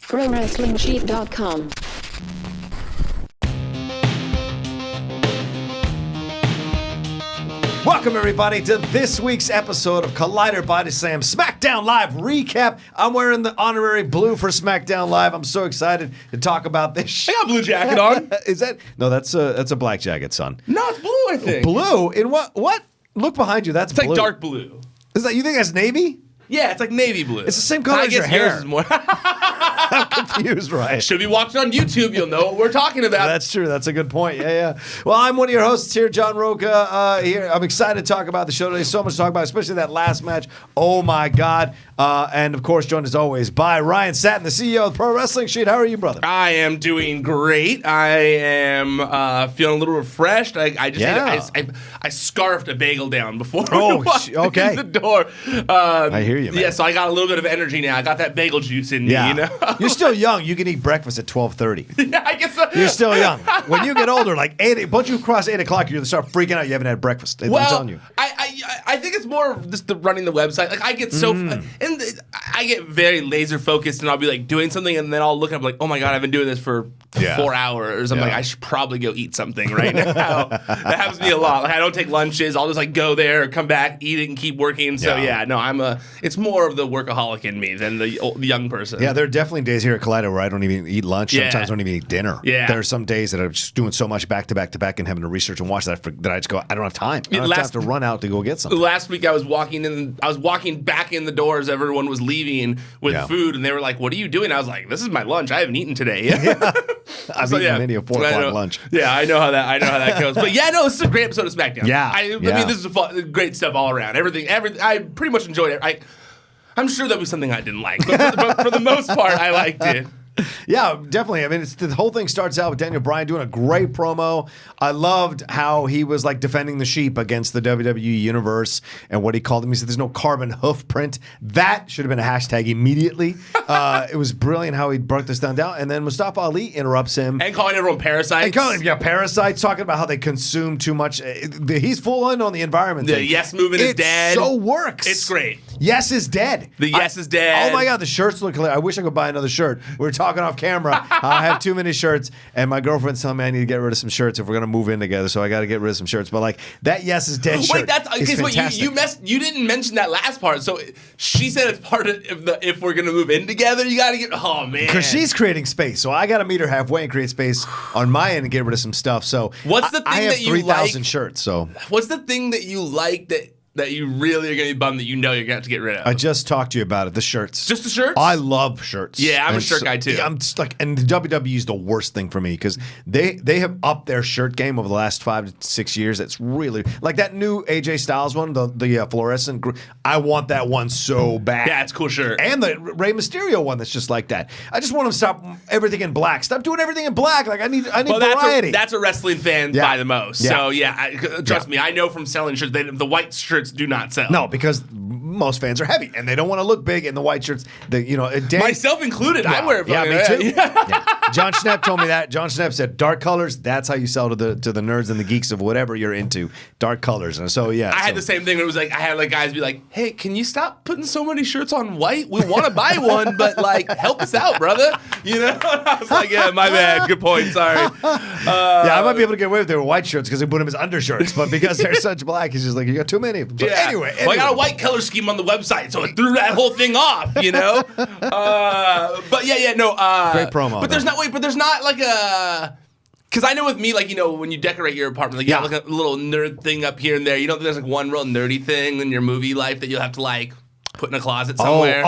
ProWrestlingSheet.com. Welcome, everybody, to this week's episode of Collider Body Slam SmackDown Live Recap. I'm wearing the honorary blue for SmackDown Live. I'm so excited to talk about this. I got a blue jacket on. Is that? No, that's a black jacket, son. No, it's blue, I think. Blue? In what? What? Look behind you. That's It's blue. like dark blue. Is that? You think that's navy? Yeah, it's like navy blue. It's the same color as your yours hair. is more. I'm confused, right? Should be watching on YouTube. You'll know what we're talking about. That's true. That's a good point. Yeah. Well, I'm one of your hosts here, John Rocha. Here, I'm excited to talk about the show today. So much to talk about, especially that last match. Oh my God! And of course, joined as always by Ryan Satin, the CEO of Pro Wrestling Sheet. How are you, brother? I am doing great. I am feeling a little refreshed. I just I scarfed a bagel down before we walked in the door. I hear you, man. Yeah, so I got a little bit of energy now. I got that bagel juice in me. You know? You're still young. You can eat breakfast at 12:30. Yeah, I guess so. You're still young. When you get older, like 8, once you cross 8 o'clock, you're gonna start freaking out. You haven't had breakfast. I'm telling you. I think it's more of just the running the website. Like I get I get very laser focused, and I'll be like doing something, and then I'll look up like, oh my God, I've been doing this for 4 hours. I'm like, I should probably go eat something right now. That happens to me a lot. Like I don't take lunches. I'll just like go there, come back, eat it, and keep working. So it's more of the workaholic in me than the young person. Yeah, there are definitely days here at Collider where I don't even eat lunch. Yeah. Sometimes I don't even eat dinner. Yeah. There are some days that I'm just doing so much back to back to back and having to research and watch that I just go, I don't have time. I don't have time to run out to go get something. Last week I was walking back in the door as everyone was leaving with food, and they were like, "What are you doing?" I was like, "This is my lunch. I haven't eaten today." I've eaten many a 4 o'clock lunch. Yeah, I know how that goes. But yeah, no, this is a great episode of SmackDown. Yeah. I mean, this is great stuff all around. Everything. I pretty much enjoyed it. I'm sure there was something I didn't like, but for the most part, I liked it. Yeah, definitely. I mean, the whole thing starts out with Daniel Bryan doing a great promo. I loved how he was like defending the sheep against the WWE Universe and what he called him. He said there's no carbon hoof print. That should have been a hashtag immediately. It was brilliant how he broke this down. And then Mustafa Ali interrupts him. And calling everyone parasites. Parasites, talking about how they consume too much. He's full on the environment The thing. yes movement is dead. It so works. It's great. Yes is dead. The yes is dead. Oh my God, the shirts look hilarious. I wish I could buy another shirt. We were talking off camera. I have too many shirts, and my girlfriend's telling me I need to get rid of some shirts if we're gonna move in together. So I got to get rid of some shirts. But like that, yes is dead. Wait, shirt is fantastic. You didn't mention that last part. So she said it's part of if we're gonna move in together, you got to get. Oh man, because she's creating space, so I got to meet her halfway and create space on my end and get rid of some stuff. So what's the thing I have that you 3,000 like? shirts. So what's the thing that you like that you really are going to be bummed that you know you're going to have to get rid of? I just talked to you about it. The shirts. Just the shirts? I love shirts. Yeah, I'm a shirt guy too. I'm just like, and the WWE is the worst thing for me because they have upped their shirt game over the last 5 to 6 years. It's really like that new AJ Styles one, the fluorescent. I want that one so bad. Yeah, it's a cool shirt. And the Rey Mysterio one that's just like that. I just want them to stop everything in black. Stop doing everything in black. Like I need variety. That's a wrestling fan buy the most. Yeah. So yeah, trust me, I know from selling shirts, the white shirts do not sell. No, because most fans are heavy and they don't want to look big in the white shirts. Myself included. Yeah, I wear it. Yeah, me too. Yeah. John Schnepp told me that. John Schnepp said dark colors. That's how you sell to the nerds and the geeks of whatever you're into. Dark colors. And so yeah, I had the same thing. It was like I had like guys be like, "Hey, can you stop putting so many shirts on white? We want to buy one, but like help us out, brother." You know? I was like, "Yeah, my bad. Good point. Sorry." I might be able to get away with their white shirts because they put them as undershirts, but because they're such black, he's just like, you got too many of them. So anyway. Well, I got a white color scheme on the website, so it threw that whole thing off, you know? Great promo. But there's not like a... Because I know with me, like, you know, when you decorate your apartment, like, you have like a little nerd thing up here and there. You know, there's like one real nerdy thing in your movie life that you'll have to like put in a closet somewhere.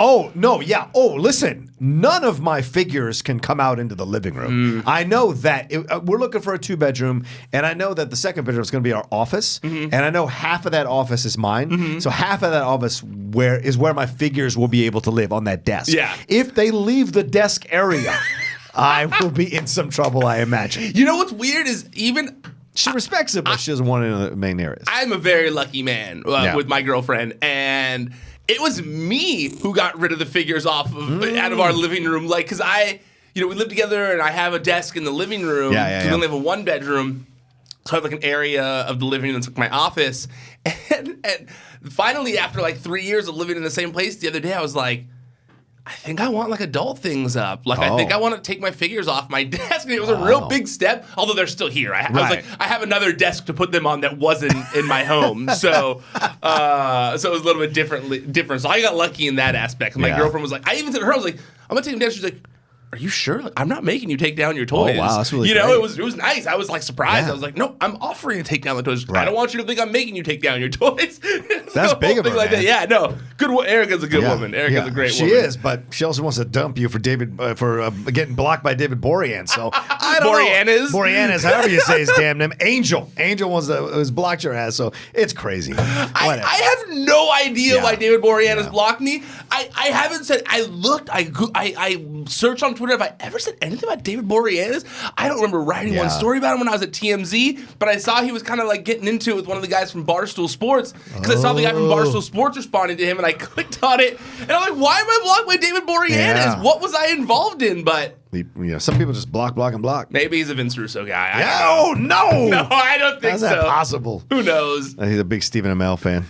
Listen, none of my figures can come out into the living room. I know that we're looking for a 2-bedroom, and I know that the second bedroom is going to be our office, and I know half of that office is mine. So half of that office is where my figures will be able to live on that desk. Yeah. If they leave the desk area, I will be in some trouble, I imagine. You know what's weird is even... She respects it, but she doesn't want it in the main areas. I'm a very lucky man with my girlfriend, and it was me who got rid of the figures out of our living room. Like, because we live together, and I have a desk in the living room. Yeah. We only have a 1-bedroom, so I have like an area of the living room that's like my office. And finally, after like 3 years of living in the same place, the other day I was like, I think I want like adult things up. Like I think I want to take my figures off my desk. And it was a real big step, although they're still here. I was like, I have another desk to put them on that wasn't in my home. So it was a little bit different. So I got lucky in that aspect. My girlfriend was like, I even said to her, I was like, I'm gonna take them down. She's like, are you sure? Like, I'm not making you take down your toys. Oh, wow, that's really great. It was nice. I was like surprised. I was like, no, I'm offering to take down the toys. I don't want you to think I'm making you take down your toys. That's big of her, like man. that. Yeah, no. Good. Erica's a good woman. Erica's a great woman. She is, but she also wants to dump you for getting blocked by David Borean. So I don't know. Boreanaz, however you say his damn name. Angel was blocked your ass. So it's crazy. I have no idea why David Borean has blocked me. I haven't said. I looked. I searched on Twitter if I ever said anything about David Boreanaz. I don't remember writing one story about him when I was at TMZ, but I saw he was kind of like getting into it with one of the guys from Barstool Sports because I saw the guy from Barstool Sports responding to him, and I clicked on it, and I'm like, why am I blocked by David Boreanaz? Yeah. What was I involved in? But some people just block. Maybe he's a Vince Russo guy. No, I don't think How's so. That possible? Who knows? He's a big Stephen Amell fan.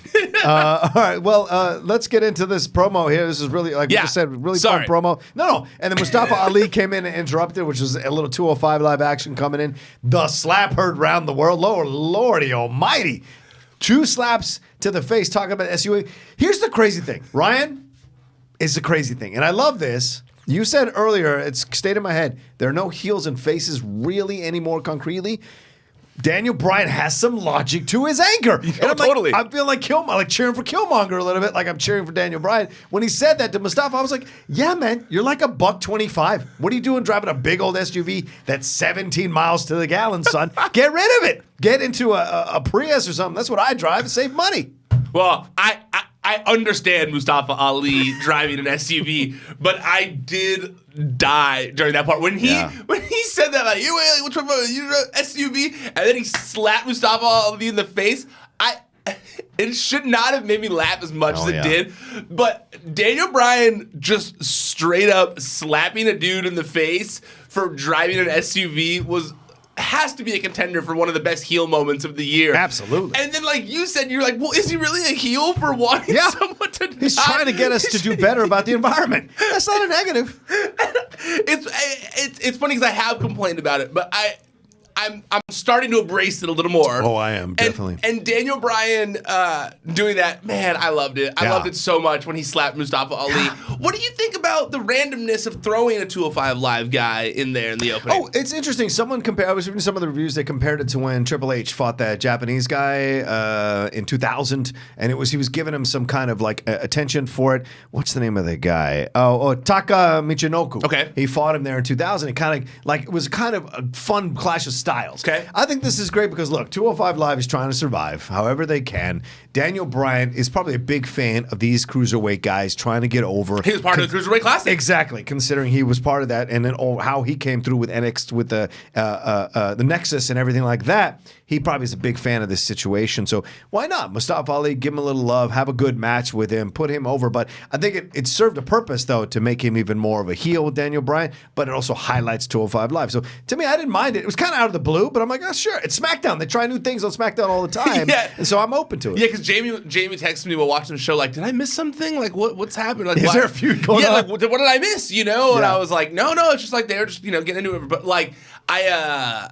All right, well, let's get into this promo here. This is really, like we just said, really fun promo. No. And then Mustafa Ali came in and interrupted, which was a little 205 live action coming in. The slap heard round the world. Lordy almighty. 2 slaps to the face, talking about SUA. Here's the crazy thing. Ryan is the crazy thing. And I love this. You said earlier, it's stayed in my head, there are no heels and faces really anymore concretely. Daniel Bryan has some logic to his anger. And I'm totally. I feel like cheering for Killmonger a little bit, like I'm cheering for Daniel Bryan. When he said that to Mustafa, I was like, yeah, man, you're like $125. What are you doing driving a big old SUV that's 17 miles to the gallon, son? Get rid of it. Get into a Prius or something. That's what I drive to save money. Well, I understand Mustafa Ali driving an SUV, but I did die during that part when he said that, like, which one, you SUV, and then he slapped Mustafa Ali in the face. It should not have made me laugh as much as it did, but Daniel Bryan just straight up slapping a dude in the face for driving an SUV has to be a contender for one of the best heel moments of the year. Absolutely. And then, like you said, you're like, well, is he really a heel for wanting someone to die? He's trying to get us to do better about the environment. That's not a negative. It's funny because I have complained about it, but I'm starting to embrace it a little more. Oh, I am, definitely. And Daniel Bryan doing that, man, I loved it. I loved it so much when he slapped Mustafa Ali. What do you think about the randomness of throwing a 205 Live guy in there in the opening? Oh, it's interesting. I was reading some of the reviews. They compared it to when Triple H fought that Japanese guy in 2000, and he was giving him some kind of like attention for it. What's the name of the guy? Taka Michinoku. Okay. He fought him there in 2000. It was kind of a fun clash of styles. Okay. I think this is great because, look, 205 Live is trying to survive however they can. Daniel Bryan is probably a big fan of these cruiserweight guys trying to get over. He was part of the Cruiserweight Classic. Exactly, considering he was part of that, and then how he came through with NXT, with the Nexus and everything like that. He probably is a big fan of this situation. So why not? Mustafa Ali, give him a little love, have a good match with him, put him over. But I think it served a purpose, though, to make him even more of a heel with Daniel Bryan, but it also highlights 205 Live. So to me, I didn't mind it. It was kind of out of the blue, but I'm like, oh, sure. It's SmackDown. They try new things on SmackDown all the time. And so I'm open to it. Yeah, because Jamie texted me while watching the show, like, did I miss something? Like, what's happening? Like, is there a feud going on? Like, what did I miss? And I was like, no, it's just like they're just, getting into it. But like, I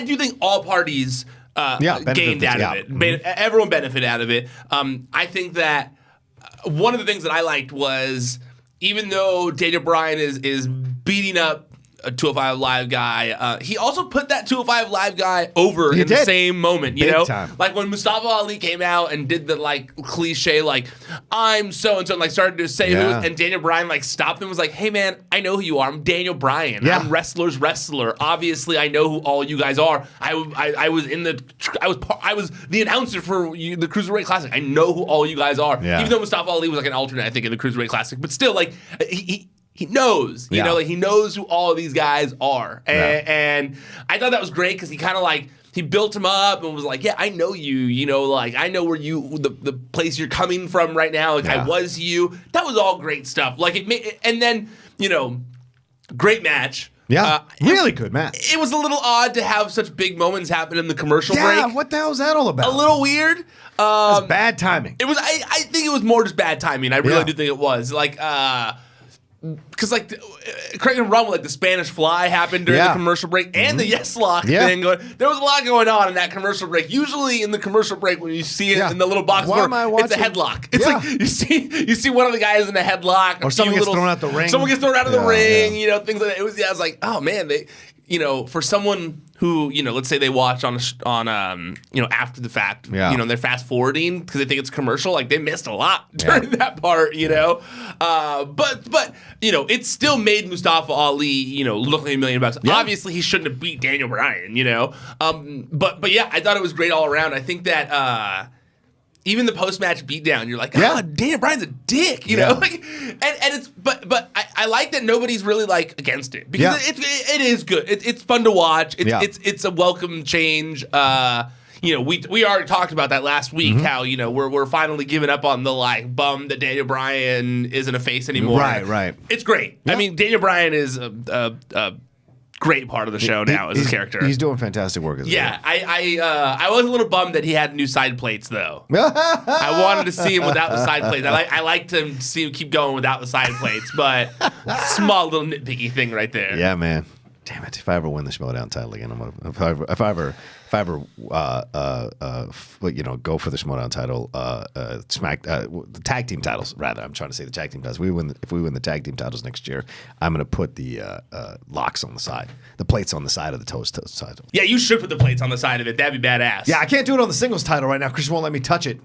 do think all parties gained out of it. Everyone benefited out of it. I think that one of the things that I liked was, even though Daniel Bryan is beating up a 205 Live guy, he also put that 205 Live guy over in the same moment, Big time. Like when Mustafa Ali came out and did the like cliche, like, I'm so and so, and like started to say who, and Daniel Bryan like stopped him and was like, hey man, I know who you are. I'm Daniel Bryan. I'm wrestler's wrestler. Obviously, I know who all you guys are. I was the announcer for the Cruiserweight Classic. I know who all you guys are. Even though Mustafa Ali was like an alternate, I think, in the Cruiserweight Classic, but still, like he knows, like he knows who all of these guys are. And I thought that was great because he kind of like, he built him up and was like, yeah, I know you, like I know where the place you're coming from right now. Like I was you. That was all great stuff. Like and then, great match. Yeah, really good match. It was a little odd to have such big moments happen in the commercial break. Yeah, what the hell is that all about? A little weird. It's bad timing. It was. I think it was more just bad timing. I really do think it was. Like, because like, correct me if I'm wrong, like the Spanish Fly happened during the commercial break and the Yes Lock thing. There was a lot going on in that commercial break. Usually in the commercial break, when you see it in the little box, it's a headlock. It's like you see one of the guys in a headlock, or someone gets thrown out the ring. Someone gets thrown out of the ring. You know, things like that. It was I was like, oh man, they. You know, for someone who, you know, let's say they watch on you know, after the fact, you know, they're fast forwarding because they think it's commercial, like they missed a lot during that part, you know. But you know, it still made Mustafa Ali, you know, look like $1 million. Obviously, he shouldn't have beat Daniel Bryan, you know. But yeah, I thought it was great all around. I think that. Even the post-match beatdown, you're like, Daniel Bryan's a dick, you know? Like, and it's but I like that nobody's really like against it because it is good. It's fun to watch. It's a welcome change. You know, we already talked about that last week. How you know we're finally giving up on the like bum that Daniel Bryan isn't a face anymore. Right. It's great. I mean, Daniel Bryan is a great part of the show now as a character. He's doing fantastic work as well. I was a little bummed that he had new side plates though. I wanted to see him without the side plates. I like to see him keep going without the side plates, but small little nitpicky thing right there. Yeah, man. Damn it! If I ever win the SmackDown title again, I'm gonna. If I ever you know, go for the SmackDown title, the tag team titles rather. I'm trying to say the tag team titles. If we win the tag team titles next year, I'm gonna put the locks on the side, the plates on the side of the toast title. Yeah, you should put the plates on the side of it. That'd be badass. Yeah, I can't do it on the singles title right now because she won't let me touch it.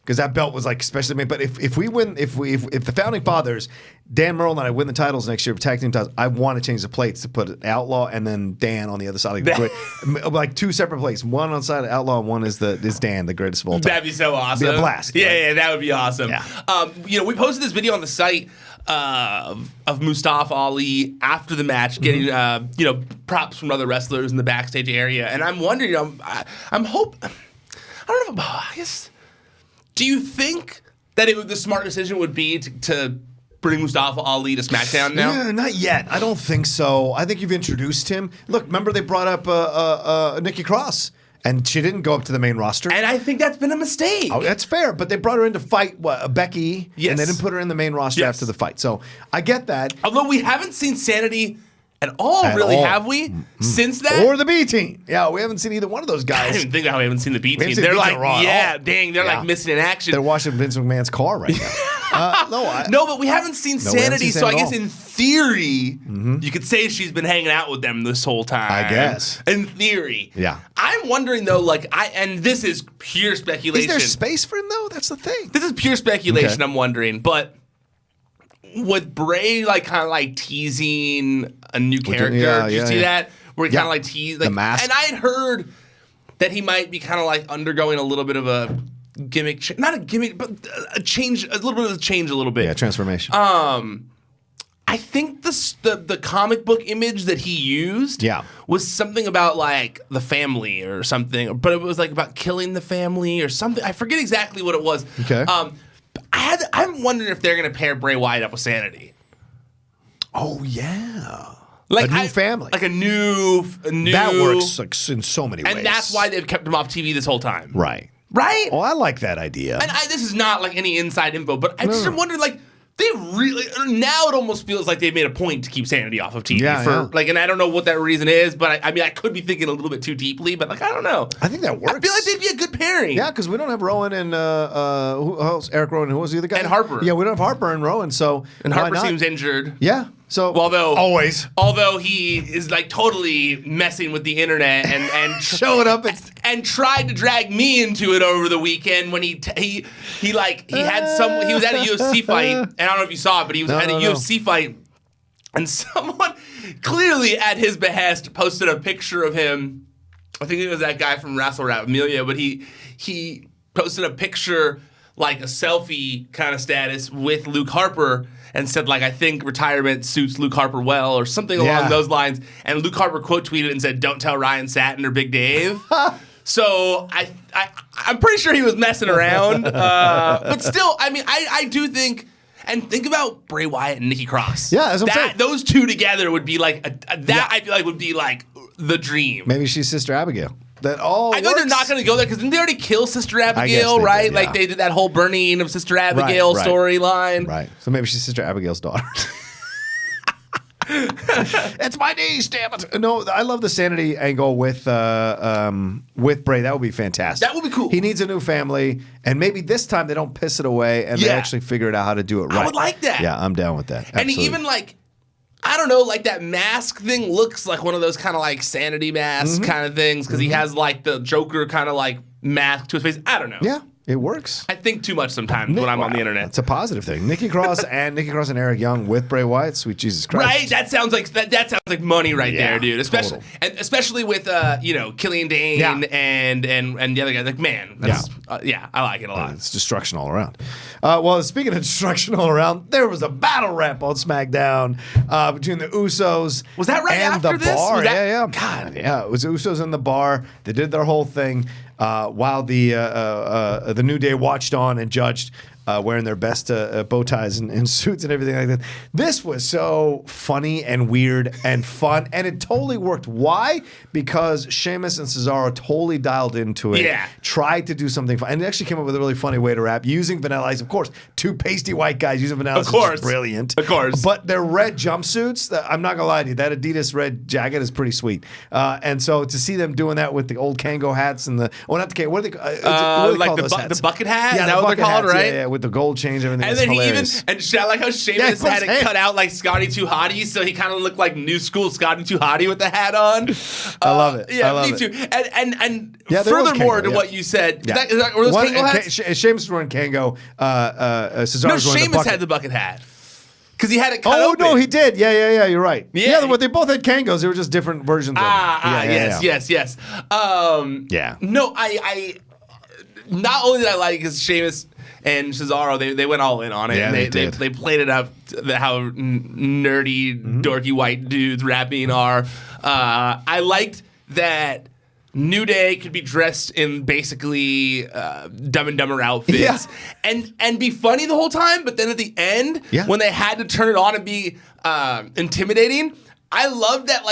Because that belt was like especially made. But if we win, if the founding fathers, Dan Merle and I win the titles next year for tag team titles, I want to change the plates to put Outlaw and then Dan on the other side. Like two separate plates. One on the side of Outlaw and one is Dan, the greatest of all time. That'd be so awesome. Be a blast. Yeah, that would be awesome. Yeah. You know, we posted this video on the site of Mustafa Ali after the match getting you know, props from other wrestlers in the backstage area, and I'm wondering, I don't know, I guess. Do you think that the smart decision would be to bring Mustafa Ali to SmackDown now? Yeah, not yet. I don't think so. I think you've introduced him. Look, remember they brought up Nikki Cross, and she didn't go up to the main roster. And I think that's been a mistake. Oh, that's fair, but they brought her in to fight Becky, and they didn't put her in the main roster after the fight. So I get that. Although we haven't seen Sanity at all, have we? Since that? Or the B team. Yeah, we haven't seen either one of those guys. I didn't even think how we haven't seen the B team. They're They're like, they're like missing in action. They're washing Vince McMahon's car right now. No, but we haven't seen Sanity, so I guess in theory, you could say she's been hanging out with them this whole time. I guess. In theory. Yeah. I'm wondering though, like, and this is pure speculation. Is there space for him though? That's the thing. This is pure speculation, I'm wondering, but with Bray like kind of like teasing a new character, did you see that? Where he kind of like teased like, the mask. And I had heard that he might be kind of like undergoing a little bit of a gimmick, not a gimmick, but a change, a little bit of a change, a little bit. Yeah, transformation. I think the comic book image that he used was something about like the family or something, but it was like about killing the family or something. I forget exactly what it was. Okay. I'm wondering if they're going to pair Bray Wyatt up with Sanity. Oh yeah, like a new family, like a new that works like in so many ways, and that's why they've kept him off TV this whole time. Right. Oh, I like that idea. And this is not like any inside info, but I just wondered like. They really now it almost feels like they've made a point to keep Sanity off of TV like, and I don't know what that reason is, but I mean I could be thinking a little bit too deeply, but like I don't know. I think that works. I feel like they'd be a good pairing. Yeah, because we don't have Rowan and who else? Eric Rowan. Who was the other guy? And Harper. Yeah, we don't have Harper and Rowan. So and Harper seems injured. Yeah. So although he is like totally messing with the internet and showing up and tried to drag me into it over the weekend when he was at a UFC fight, and I don't know if you saw it, but he was at a UFC fight, and someone clearly at his behest posted a picture of him. I think it was that guy from Wrestle Rap Amelia, but he posted a picture like a selfie kind of status with Luke Harper. And said, like, I think retirement suits Luke Harper well, or something along those lines. And Luke Harper quote tweeted and said, "Don't tell Ryan Satin or Big Dave." So I'm pretty sure he was messing around. But still, I mean, I do think, and think about Bray Wyatt and Nikki Cross. Yeah, that's what I'm saying. Those two together would be like I feel like would be like the dream. Maybe she's Sister Abigail. I know they're not going to go there because didn't they already kill Sister Abigail, right? Like they did that whole burning of Sister Abigail storyline. Right. So maybe she's Sister Abigail's daughter. It's my knees, damn it. No, I love the sanity angle with Bray. That would be fantastic. That would be cool. He needs a new family, and maybe this time they don't piss it away and they actually figure it out how to do it right. I would like that. Yeah, I'm down with that. Absolutely. And even like, I don't know, like that mask thing looks like one of those kind of like sanity mask kind of things because he has like the Joker kind of like mask to his face. I don't know. Yeah. It works. I think too much sometimes when I'm on the internet. It's a positive thing. Nikki Cross and Eric Young with Bray Wyatt. Sweet Jesus Christ! Right? That sounds like money right there, dude. Especially with Killian Dane and the other guy. Like, man, that's, I like it a lot. It's destruction all around. Well, speaking of destruction all around, there was a battle rap on SmackDown between the Usos. Was that right and after the this? Bar. God, yeah. It was the Usos and the Bar. They did their whole thing. While the New Day watched on and judged, wearing their best bow ties and suits and everything like that. This was so funny and weird and fun, and it totally worked. Why? Because Sheamus and Cesaro totally dialed into it. Yeah. Tried to do something fun, and it actually came up with a really funny way to rap using Vanilla Ice. Of course, two pasty white guys using Vanilla Ice. Of course, is brilliant. Of course, but their red jumpsuits. I'm not gonna lie to you, that Adidas red jacket is pretty sweet. And so to see them doing that with the old Kango hats and not the Kango, what do they like the bucket hat? Is that what they're called, right? Yeah, with the gold chains, everything. And then hilarious. I like how Sheamus had it cut out like Scotty 2 Hotty, so he kind of looked like new school Scotty 2 Hotty with the hat on. I love it. Yeah, I love me too. And yeah, furthermore Kango, to what you said, were those Kango hats? Sheamus wearing Kango. Cesaro no, Sheamus had the bucket hat. Because he had it cut open. No, he did. Yeah, you're right. Yeah, they both had Kangos. They were just different versions of them. Yes. No, I not only did I like because Sheamus and Cesaro, they went all in on it. Yeah, and they played it up how nerdy, dorky white dudes rapping are. I liked that New Day could be dressed in basically Dumb and Dumber outfits and be funny the whole time, but then at the end, when they had to turn it on and be intimidating, I loved that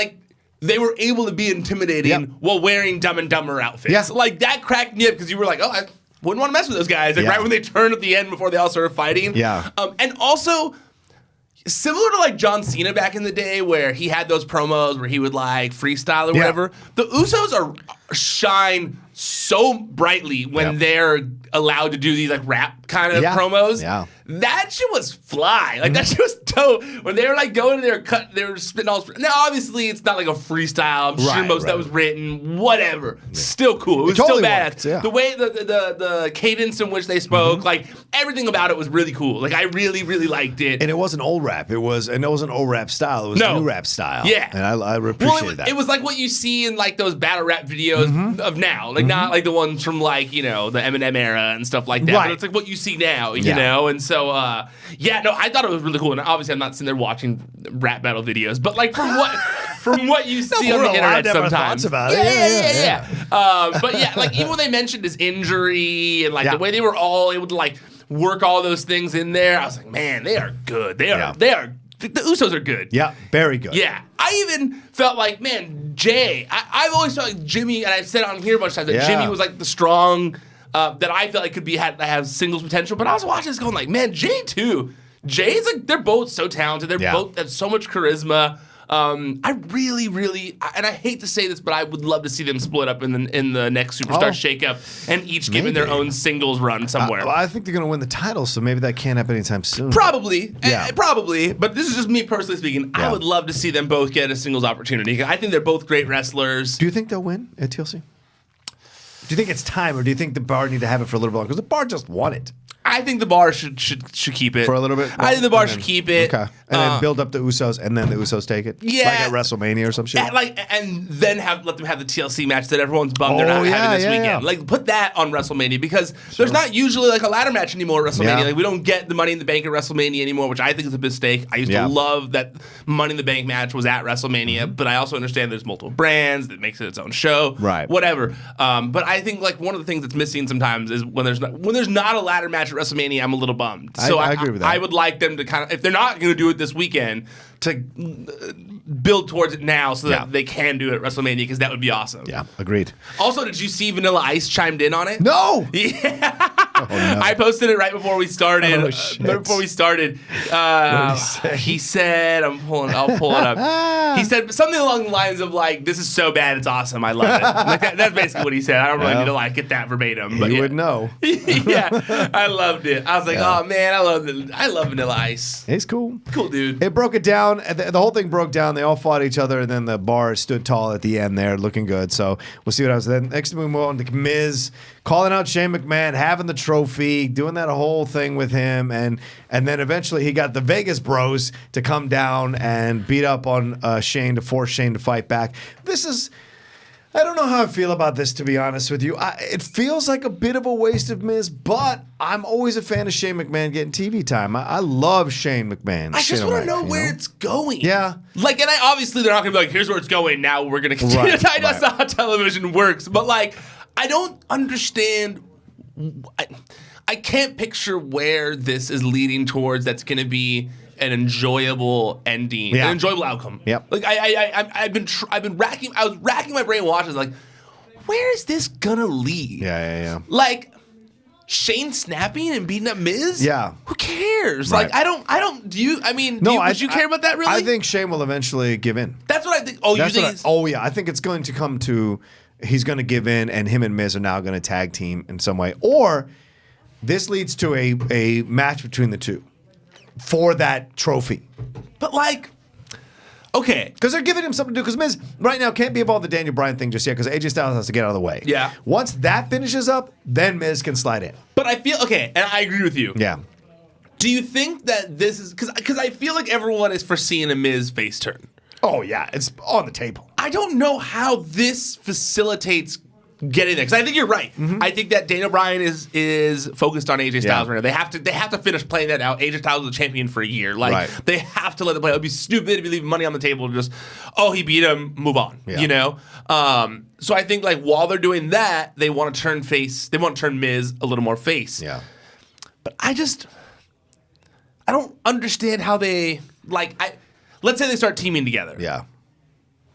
they were able to be intimidating while wearing Dumb and Dumber outfits. Yeah. Like that cracked me up because you were like, oh, I wouldn't want to mess with those guys. Right when they turned at the end before they all started fighting. Yeah. And also, similar to John Cena back in the day where he had those promos where he would freestyle or whatever, the Usos shine so brightly when they're allowed to do these rap kind of promos. Yeah. That shit was fly. That shit was dope. When they were going in there, they were spitting all. Now, obviously, it's not a freestyle. I'm sure most of that was written. Whatever. Yeah. Still cool. It was totally still badass. Worked, yeah. The way the cadence in which they spoke, everything about it was really cool. I really, really liked it. And it wasn't old rap. It wasn't old rap style. It was new rap style. Yeah. And I appreciated that. It was like what you see in those battle rap videos of now. Not the ones from the Eminem era and stuff like that. Right. But it's what you see now, you know? And so, I thought it was really cool. And obviously, I'm not sitting there watching rap battle videos, but from what you see on the internet sometimes. About it. Yeah. But even when they mentioned his injury and the way they were all able to work all those things in there, I was like, man, they are good. They are. The Usos are good. Yeah, very good. Yeah. I even felt man, Jay, I've always felt like Jimmy, and I've said it on here a bunch of times, that Jimmy was the strong, that I felt could have singles potential. But I was watching this going man, Jay too. Jay's they're both so talented. They're both have so much charisma. I really, really, and I hate to say this, but I would love to see them split up in the next Superstar shakeup and each given their own singles run somewhere. I think they're going to win the title, so maybe that can't happen anytime soon. Probably. Probably. But this is just me personally speaking. I would love to see them both get a singles opportunity. I think they're both great wrestlers. Do you think they'll win at TLC? Do you think it's time, or do you think the Bar need to have it for a little bit longer? Because the Bar just won it. I think the Bar should keep it for a little bit. I think the Bar should keep it. Okay, and then build up the Usos, and then the Usos take it. Yeah, like at WrestleMania or some shit. And then let them have the TLC match that everyone's bummed they're not having this weekend. Yeah. Put that on WrestleMania because there's not usually a ladder match anymore at WrestleMania. Yeah. We don't get the Money in the Bank at WrestleMania anymore, which I think is a mistake. I used to love that Money in the Bank match was at WrestleMania, but I also understand there's multiple brands that makes it its own show. Right. Whatever. But I think one of the things that's missing sometimes is when there's not a ladder match at WrestleMania, I'm a little bummed. So I agree with that. I would like them to kind of, if they're not going to do it this weekend, to build towards it now so that they can do it at WrestleMania because that would be awesome. Yeah, agreed. Also, did you see Vanilla Ice chimed in on it? No. Yeah. I posted it right before we started. He said, I'll pull it up. He said something along the lines of like, "This is so bad, it's awesome. I love it." Like that's basically what he said. I don't really need to like get that verbatim, but you would know. Yeah, I loved it. I was like, oh man, I love Vanilla Ice. He's cool. Cool dude. It broke it down. The whole thing broke down. They all fought each other, and then the Bar stood tall at the end there, looking good. So we'll see what happens. Then next we move on to Miz calling out Shane McMahon, having the trophy, doing that whole thing with him, and then eventually he got the Vegas Bros to come down and beat up on Shane to force Shane to fight back. I don't know how I feel about this, to be honest with you. It feels like a bit of a waste of Miz, but I'm always a fan of Shane McMahon getting TV time. I love Shane McMahon. I just want to know where it's going. Yeah. Like, and obviously they're not going to be like, here's where it's going, now we're going to continue. That's not how television works. But, like, I don't understand. I can't picture where this is leading towards that's going to be an enjoyable ending, an enjoyable outcome. Yep. Like I was racking my brain watching, like, where is this gonna lead? Yeah. Like, Shane snapping and beating up Miz? Yeah. Who cares? Right. Like, I don't. Do you? I mean, would you care about that? Really? I think Shane will eventually give in. That's what I think. Oh, yeah. I think it's going to come to he's going to give in, and him and Miz are now going to tag team in some way, or this leads to a match between the two for that trophy. But like, okay. Because they're giving him something to do. Because Miz right now can't be involved in the Daniel Bryan thing just yet because AJ Styles has to get out of the way. Yeah. Once that finishes up, then Miz can slide in. But I feel, okay, and I agree with you. Yeah. Do you think that this is, because I feel like everyone is foreseeing a Miz face turn. Oh, yeah. It's on the table. I don't know how this facilitates getting there, because I think you're right. Mm-hmm. I think that Daniel Bryan is focused on AJ Styles right now. They have to finish playing that out. AJ Styles was a champion for a year. Like they have to let it play. It would be stupid to be leaving money on the table and just, he beat him, move on. Yeah. You know? So I think like while they're doing that, they want to turn face. They want to turn Miz a little more face. Yeah. But I don't understand how they let's say they start teaming together. Yeah.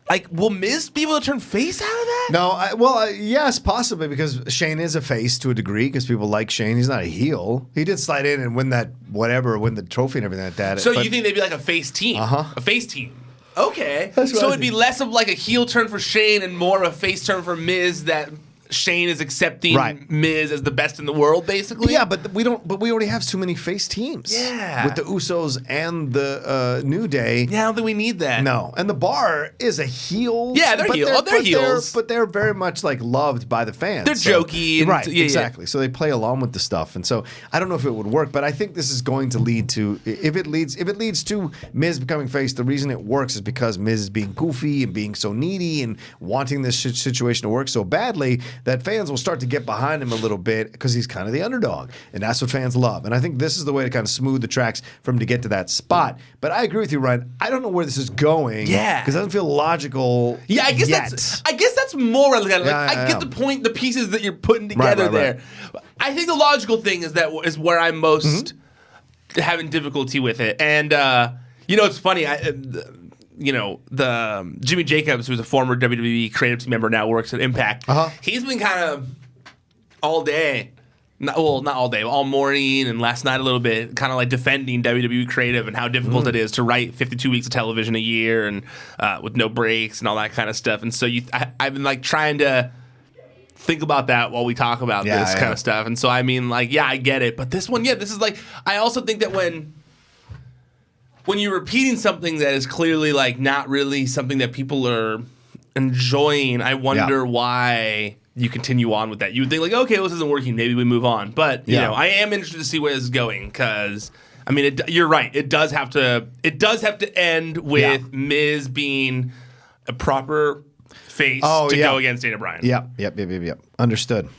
Like, will Miz be able to turn face out of that? No, yes, possibly, because Shane is a face to a degree, because people like Shane. He's not a heel. He did slide in and win that win the trophy and everything like that. So you think they'd be like a face team? A face team. Okay. So it'd be less of like a heel turn for Shane and more of a face turn for Miz, that Shane is accepting Miz as the best in the world, basically. Yeah, but we already have too many face teams. Yeah, with the Usos and the New Day. Yeah, I don't think we need that. No, and the Bar is a heel. Yeah, they're heels. They're heels, but they're very much like loved by the fans. They're jokey, and, exactly. Yeah. So they play along with the stuff, and so I don't know if it would work, but I think this is going to lead to if it leads to Miz becoming face. The reason it works is because Miz is being goofy and being so needy and wanting this situation to work so badly that fans will start to get behind him a little bit because he's kind of the underdog, and that's what fans love. And I think this is the way to kind of smooth the tracks for him to get to that spot. But I agree with you, Ryan. I don't know where this is going. Yeah, because it doesn't feel logical. Yeah, I guess that's more relevant. Like, I get the point, the pieces that you're putting together there. I think the logical thing is where I'm most having difficulty with it. And it's funny. The Jimmy Jacobs, who's a former WWE creative team member, now works at Impact. He's been kind of all day, not all day, all morning and last night a little bit, kind of like defending WWE creative and how difficult it is to write 52 weeks of television a year and with no breaks and all that kind of stuff. And so I've been like trying to think about that while we talk about this kind of stuff. And so I mean, like, I get it, but this one, this is like, I also think that when you're repeating something that is clearly like not really something that people are enjoying, I wonder why you continue on with that. You would think like, okay, this isn't working, maybe we move on. But you know, I am interested to see where this is going, because I mean, you're right. It does have to end with Miz being a proper face to go against Daniel Bryan. Yep. Understood.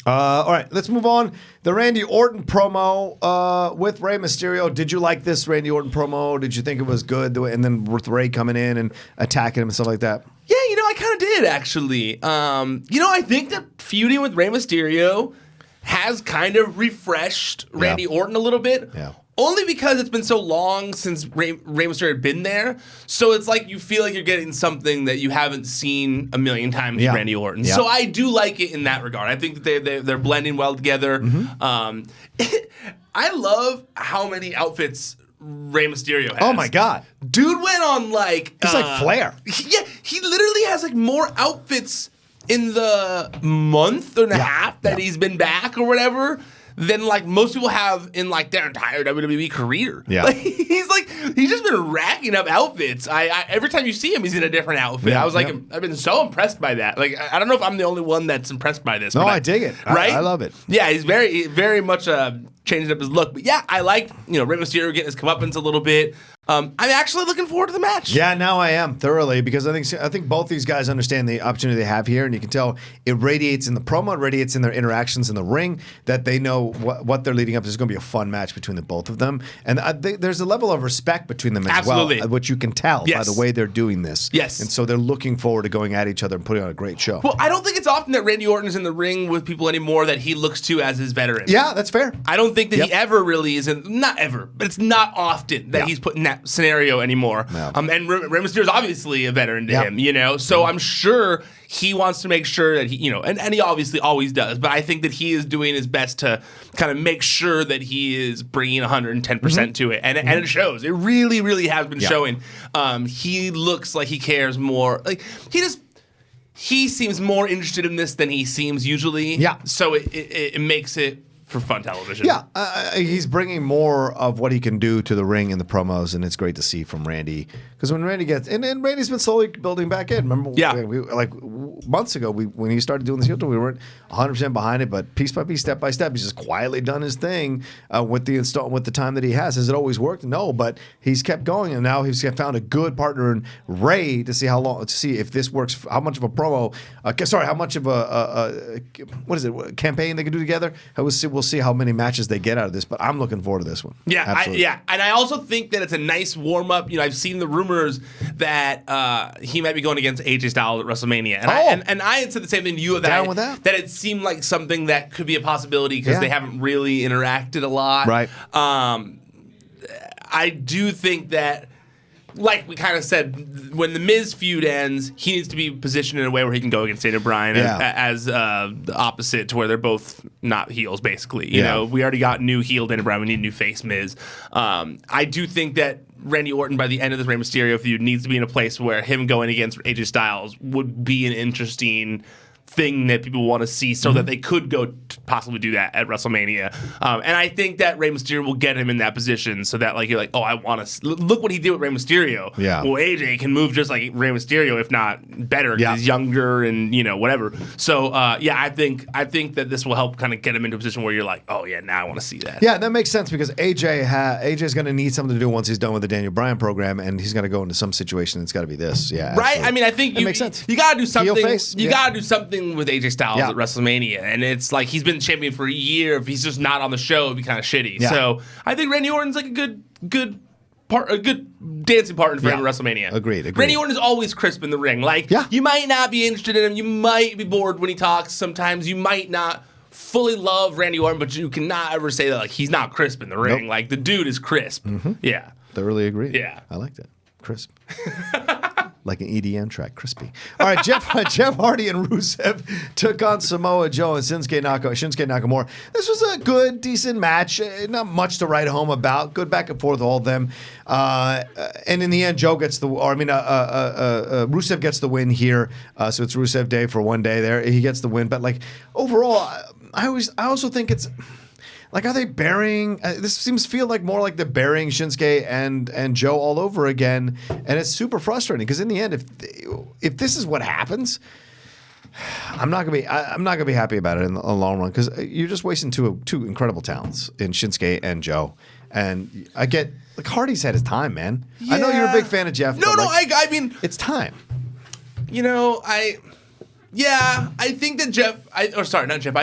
All right, let's move on. The Randy Orton promo with Rey Mysterio. Did you like this Randy Orton promo? Did you think it was good? And then with Rey coming in and attacking him and stuff like that? Yeah, I kind of did, actually. I think that feuding with Rey Mysterio has kind of refreshed Randy Orton a little bit. Yeah. Only because it's been so long since Rey Mysterio had been there. So it's like you feel like you're getting something that you haven't seen a million times with Randy Orton. Yeah. So I do like it in that regard. I think that they're blending well together. I love how many outfits Rey Mysterio has. Oh my God. Dude went on like... He's like Flair. Yeah, he literally has like more outfits in the month and a half that he's been back or whatever than like most people have in like their entire WWE career. Yeah, like, he's just been racking up outfits. I every time you see him, he's in a different outfit. Yeah, I was like, I've been so impressed by that. Like, I don't know if I'm the only one that's impressed by this. No, I dig it. Right, I love it. Yeah, he's very much changing up his look. But yeah, I like Rey Mysterio getting his comeuppance a little bit. I'm actually looking forward to the match. Yeah, now I am thoroughly because I think both these guys understand the opportunity they have here, and you can tell it radiates in the promo, it radiates in their interactions in the ring that they know what they're leading up to. Is going to be a fun match between the both of them, and there's a level of respect between them as well, which you can tell by the way they're doing this. Yes, and so they're looking forward to going at each other and putting on a great show. Well, I don't think it's often that Randy Orton is in the ring with people anymore that he looks to as his veteran. Yeah, that's fair. I don't think that he ever really is not ever, but it's not often that he's put in that scenario anymore. No. And Rey Mysterio is obviously a veteran to him, so I'm sure he wants to make sure that he, and he obviously always does, but I think that he is doing his best to kind of make sure that he is bringing 110% to it, and it shows. It really, really has been showing. He looks like he cares more. Like he seems more interested in this than he seems usually. Yeah. So it makes it for fun television. Yeah, he's bringing more of what he can do to the ring in the promos, and it's great to see from Randy. Because when Randy gets... And Randy's been slowly building back in. Remember, like months ago, when he started doing this heel turn, we weren't 100% behind it, but piece by piece, step by step, he's just quietly done his thing with the time that he has. Has it always worked? No, but he's kept going, and now he's found a good partner in Ray to see if this works, how much of a promo... how much of a campaign they can do together. We'll see how many matches they get out of this, but I'm looking forward to this one. Yeah, and I also think that it's a nice warm-up. I've seen the rumors that he might be going against AJ Styles at WrestleMania, and I had said the same thing to you that it seemed like something that could be a possibility because they haven't really interacted a lot. Right. I do think that, like we kind of said, when the Miz feud ends, he needs to be positioned in a way where he can go against Daniel Bryan as the opposite to where they're both not heels, basically. You know, we already got new heel Daniel Bryan. We need a new face Miz. I do think that Randy Orton, by the end of this Rey Mysterio feud, needs to be in a place where him going against AJ Styles would be an interesting thing that people want to see so that they could go possibly do that at WrestleMania. And I think that Rey Mysterio will get him in that position so that you're like, oh, I want to look what he did with Rey Mysterio. Yeah. Well, AJ can move just like Rey Mysterio, if not better, because he's younger and whatever. So I think that this will help kind of get him into a position where you're like, oh yeah, now I want to see that. Yeah, that makes sense because AJ is going to need something to do once he's done with the Daniel Bryan program, and he's going to go into some situation. It's got to be this. Yeah. Right. Absolutely. I mean, I think that makes sense. You got to do something. You got to do something with AJ Styles at WrestleMania, and it's like he's been champion for a year. If he's just not on the show, it'd be kind of shitty. Yeah. So I think Randy Orton's like a good dancing partner for him at WrestleMania. Agreed. Randy Orton is always crisp in the ring. You might not be interested in him. You might be bored when he talks. Sometimes you might not fully love Randy Orton, but you cannot ever say that he's not crisp in the ring. Nope. The dude is crisp. Mm-hmm. Yeah. Thoroughly agree. Yeah. I like that. Crisp. Like an EDM track, crispy. All right, Jeff Hardy and Rusev took on Samoa Joe and Shinsuke Nakamura. This was a good, decent match. Not much to write home about. Good back and forth, all of them. And in the end, Rusev gets the win here. So it's Rusev Day for one day there. He gets the win. But overall, I also think it's... are they burying? This feel more like they're burying Shinsuke and Joe all over again, and it's super frustrating because in the end, if this is what happens, I'm not gonna be happy about it in the long run because you're just wasting two incredible talents in Shinsuke and Joe. And I get Hardy's had his time, man. Yeah. I know you're a big fan of Jeff. I mean, it's time. I think that I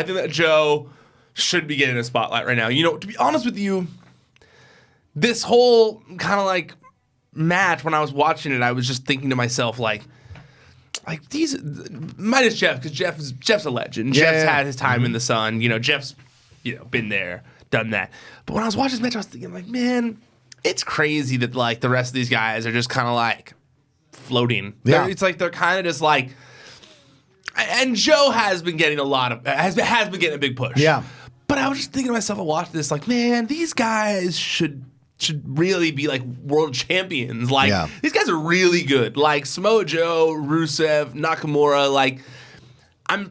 think that Joe should be getting a spotlight right now. To be honest with you, this whole kind of match, when I was watching it, I was just thinking to myself, these, minus Jeff, because Jeff's a legend. Jeff's had his time in the sun. Jeff's, been there, done that. But when I was watching this match, I was thinking, like, man, it's crazy that, like, the rest of these guys are just kind of, like, floating. Yeah. It's like they're kind of just, like... And Joe has been getting has been getting a big push. Yeah. But I was just thinking to myself, I watched this, like, man, these guys should really be like world champions. Like, these guys are really good. Like Samoa Joe, Rusev, Nakamura. Like, I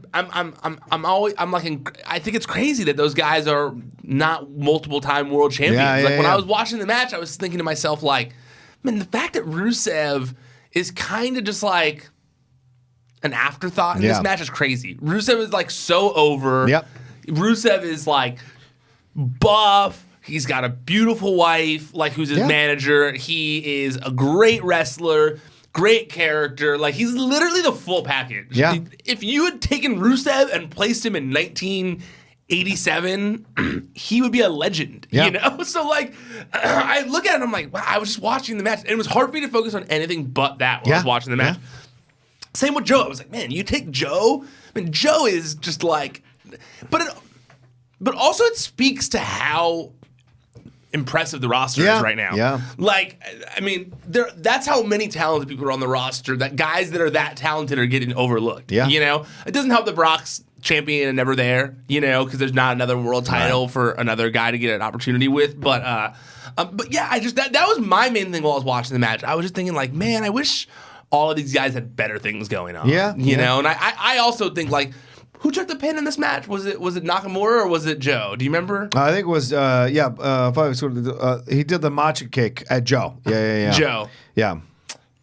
think it's crazy that those guys are not multiple time world champions. When I was watching the match, I was thinking to myself, like, man, the fact that Rusev is kind of just like an afterthought in this match is crazy. Rusev is like so over. Yep. Rusev is like buff. He's got a beautiful wife, like, who's his manager. He is a great wrestler, great character. Like, he's literally the full package. Yeah. If you had taken Rusev and placed him in 1987, he would be a legend, you know? So, like, I look at it and I'm like, wow, I was just watching the match. And it was hard for me to focus on anything but that when I was watching the match. Yeah. Same with Joe. I was like, man, you take Joe? I mean, Joe is just like... But also it speaks to how impressive the roster is right now. Yeah. Like, I mean, that's how many talented people are on the roster, that guys that are that talented are getting overlooked. Yeah. You know? It doesn't help that Brock's champion and never there, you know, because there's not another world title for another guy to get an opportunity with. But yeah, I just that was my main thing while I was watching the match. I was just thinking, like, man, I wish all of these guys had better things going on. Yeah. You know? And I also think, like, who took the pin in this match? Was it Nakamura or was it Joe? Do you remember? I think it was he did the matcha kick at Joe. Yeah. Joe. Yeah.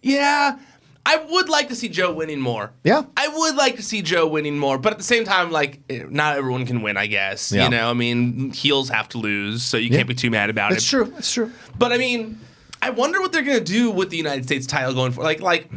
Yeah. I would like to see Joe winning more. Yeah. I would like to see Joe winning more, but at the same time, like, not everyone can win, I guess. Yeah. You know, I mean, heels have to lose, so you can't be too mad about it. It's true. It's true. But I mean, I wonder what they're gonna do with the United States title going for. Like.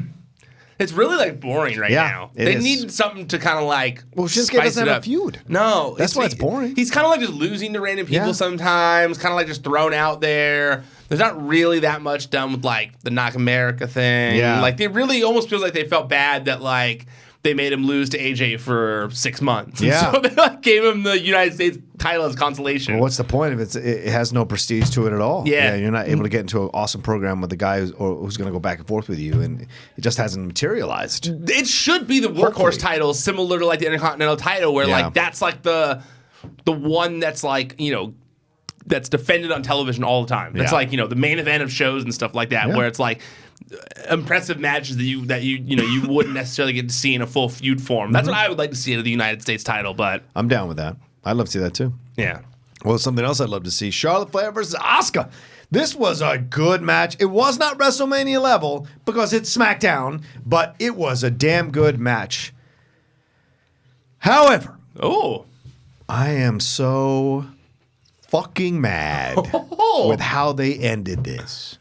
It's really, like, boring right now. They need something to kind of, like, Shinsuke doesn't have a feud. No. That's why it's boring. He's kind of, like, just losing to random people sometimes, kind of, like, just thrown out there. There's not really that much done with, like, the Knock America thing. Yeah. Like, it really almost feels like they felt bad that, like, they made him lose to AJ for 6 months. And so they, like, gave him the United States title as consolation. Well, what's the point if it has no prestige to it at all? Yeah. You're not able to get into an awesome program with the guy who's going to go back and forth with you, and it just hasn't materialized. It should be the workhorse title, similar to, like, the Intercontinental title, where like that's like the one that's, like, you know, that's defended on television all the time. It's like, you know, the main event of shows and stuff like that, where it's like impressive matches that you wouldn't necessarily get to see in a full feud form. That's what I would like to see out of the United States title, but I'm down with that. I'd love to see that too. Yeah. Well, something else I'd love to see: Charlotte Flair versus Asuka. This was a good match. It was not WrestleMania level because it's SmackDown, but it was a damn good match. However, I am so fucking mad with how they ended this.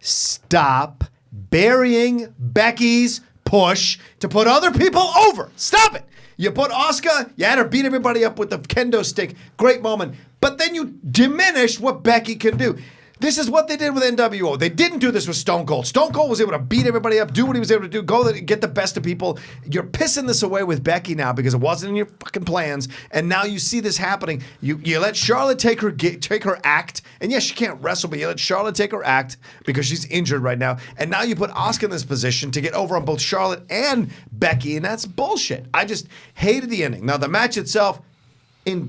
Stop burying Becky's push to put other people over. Stop it. You put Asuka, you had her beat everybody up with the kendo stick. Great moment. But then you diminished what Becky can do. This is what they did with NWO. They didn't do this with Stone Cold. Stone Cold was able to beat everybody up, do what he was able to do, get the best of people. You're pissing this away with Becky now because it wasn't in your fucking plans, and now you see this happening. You let Charlotte take her act, and yes, she can't wrestle, but you let Charlotte take her act because she's injured right now, and now you put Asuka in this position to get over on both Charlotte and Becky, and that's bullshit. I just hated the ending. Now, the match itself,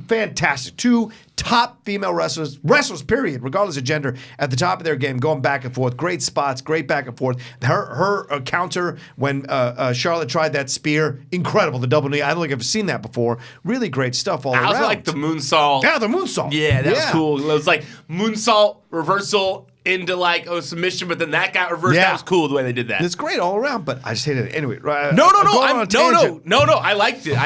fantastic. Two top female wrestlers, period, regardless of gender, at the top of their game, going back and forth. Great spots, great back and forth. Her counter when Charlotte tried that spear, incredible. The double knee, I don't think I've seen that before. Really great stuff all around. I also like the moonsault. Yeah, the moonsault. Yeah, that was cool. It was like moonsault, reversal into like a submission, but then that got reversed. That was cool the way they did that. It's great all around, but I just hated it. Anyway, No, I liked it.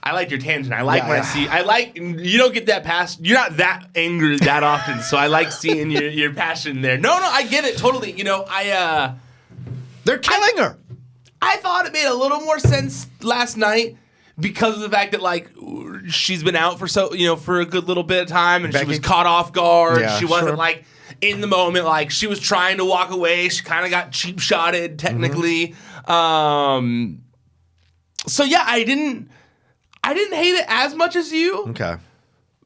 I like your tangent. I like when I see. I like you don't get that past. You're not that angry that often, so I like seeing your passion there. No, I get it totally. You know, they're killing her. I thought it made a little more sense last night because of the fact that like she's been out for a good little bit of time, and Becky, she was caught off guard. Yeah, she wasn't like in the moment. Like she was trying to walk away. She kind of got cheap shotted technically. So yeah, I didn't hate it as much as you. Okay.